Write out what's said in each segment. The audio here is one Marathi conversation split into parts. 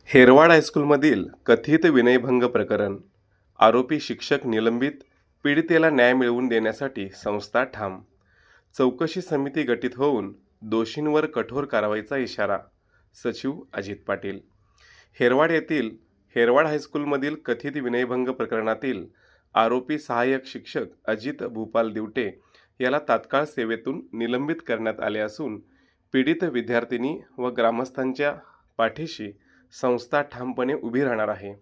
हेरवाड हायस्कूलमधील कथित विनयभंग प्रकरण. आरोपी शिक्षक निलंबित. पीडितेला न्याय मिळवून देण्यासाठी संस्था ठाम. चौकशी समिती गठीत होऊन दोषींवर कठोर कारवाईचा इशारा. सचिव अजित पाटील. हेरवाड येथील हेरवाड हायस्कूलमधील कथित विनयभंग प्रकरणातील आरोपी सहाय्यक शिक्षक अजित भूपाल दिवटे याला तात्काळ सेवेतून निलंबित करण्यात आले असून पीडित विद्यार्थिनी व ग्रामस्थांच्या पाठीशी संस्था ठामपणे उभी राहणार आहे.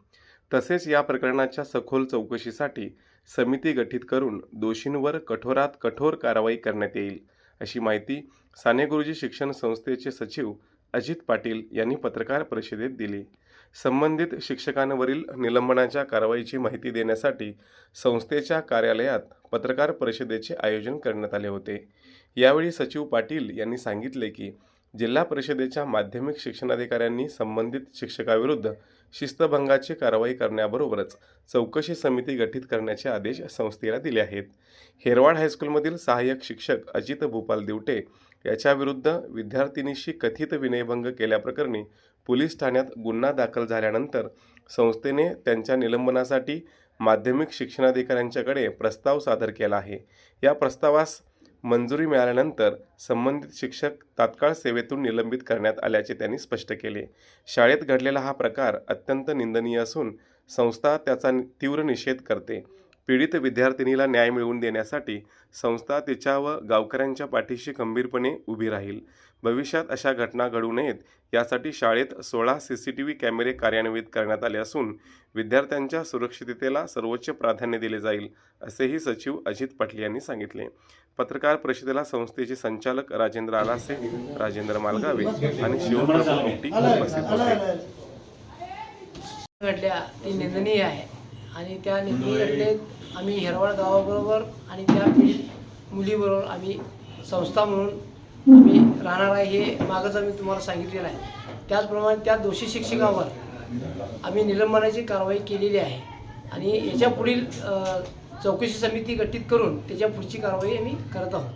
तसेच या प्रकरणाच्या सखोल चौकशीसाठी समिती गठीत करून दोषींवर कठोरात कठोर कारवाई करण्यात येईल, अशी माहिती साने गुरुजी शिक्षण संस्थेचे सचिव अजित पाटील यांनी पत्रकार परिषदेत दिली. संबंधित शिक्षकांवरील निलंबनाच्या कारवाईची माहिती देण्यासाठी संस्थेच्या कार्यालयात पत्रकार परिषदेचे आयोजन करण्यात आले होते. यावेळी सचिव पाटील यांनी सांगितले की जिल्हा परिषदेच्या माध्यमिक शिक्षणाधिकाऱ्यांनी संबंधित शिक्षकाविरुद्ध शिस्तभंगाची कारवाई करण्याबरोबरच चौकशी समिती गठीत करण्याचे आदेश संस्थेला दिले आहेत. हेरवाड हायस्कूलमधील सहाय्यक शिक्षक अजित भूपाल दिवटे याच्याविरुद्ध विद्यार्थिनीशी कथित विनयभंग केल्याप्रकरणी पोलीस ठाण्यात गुन्हा दाखल झाल्यानंतर संस्थेने त्यांच्या निलंबनासाठी माध्यमिक शिक्षणाधिकाऱ्यांच्याकडे प्रस्ताव सादर केला आहे. या प्रस्तावास मंजुरी मिळाल्यानंतर संबंधित शिक्षक तात्काळ सेवेतून निलंबित करण्यात आल्याचे त्यांनी स्पष्ट केले. शाळेत घडलेला हा प्रकार अत्यंत निंदनीय असून संस्था त्याचा तीव्र निषेध करते. पीडित विद्यार्थिनीला न्याय मिळवून देण्यासाठी संस्था तिच्या व गावकऱ्यांच्या पाठीशी खंबीरपणे उभी राहील. भविष्यात अशा घटना घडू नयेत यासाठी शाळेत 16 CCTV कॅमेरे कार्यान्वित करण्यात आले असून विद्यार्थ्यांच्या सुरक्षिततेला सर्वोच्च प्राधान्य दिले जाईल, असेही सचिव अजित पाटील यांनी सांगितले. पत्रकार परिषदेला संस्थेचे संचालक राजेंद्र आलासे, राजेंद्र मालगावे आणि शिवप्रभू पोपटी उपस्थित होते. घडल्या ती निंदनीय आहे आणि त्या निंदनीय घटनेत आम्ही हेरवाड गावाबरोबर आणि त्या पीडित मुलीबरोबर आम्ही संस्था म्हणून आम्ही राहणार आहे हे मागच आम्ही तुम्हाला सांगितलेलं आहे. त्याचप्रमाणे त्या दोषी शिक्षकावर आम्ही निलंबनाची कारवाई केलेली आहे आणि याच्या पुढील चौकशी समिती गठीत करून त्याच्या पुढची कारवाई आम्ही करत आहोत.